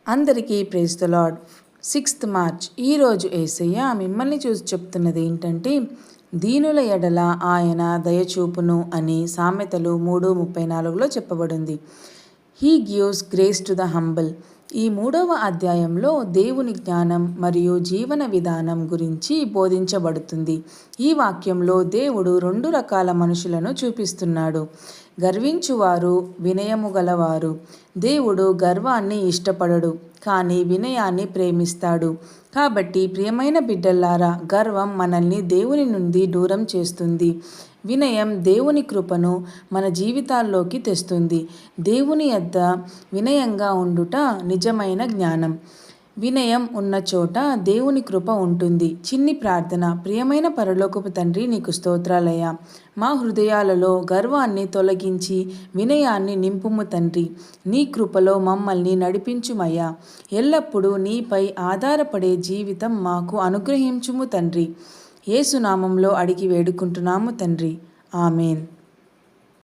అందరికీ praise the lord. 6th March ఈరోజు యేసయ్య మిమ్మల్ని చూసి చెప్తున్నది ఏంటంటే, దీనుల ఎడల ఆయన దయచూపును అని సామెతలు 3:34లో చెప్పబడింది. He gives grace to the humble. ఈ 3వ అధ్యాయంలో దేవుని జ్ఞానం మరియు జీవన విధానం గురించి బోధించబడుతుంది. ఈ వాక్యంలో దేవుడు 2 రకాల మనుషులను చూపిస్తున్నాడు. గర్వించువారు, వినయము గలవారు. దేవుడు గర్వాన్ని ఇష్టపడడు, కానీ వినయాన్ని ప్రేమిస్తాడు. కాబట్టి ప్రియమైన బిడ్డలారా, గర్వం మనల్ని దేవుని నుండి దూరం చేస్తుంది. వినయం దేవుని కృపను మన జీవితాల్లోకి తెస్తుంది. దేవుని యొద్ద వినయంగా ఉండుట నిజమైన జ్ఞానం. వినయం ఉన్న చోట దేవుని కృప ఉంటుంది. చిన్ని ప్రార్థన. ప్రియమైన పరలోకపు తండ్రి, నీకు స్తోత్రాలయ్యా. మా హృదయాలలో గర్వాన్ని తొలగించి వినయాన్ని నింపుము తండ్రి. నీ కృపలో మమ్మల్ని నడిపించుమయ్యా. ఎల్లప్పుడూ నీపై ఆధారపడే జీవితం మాకు అనుగ్రహించుము తండ్రి. యేసు నామంలో అడిగి వేడుకుంటున్నాము తండ్రి. ఆమేన్.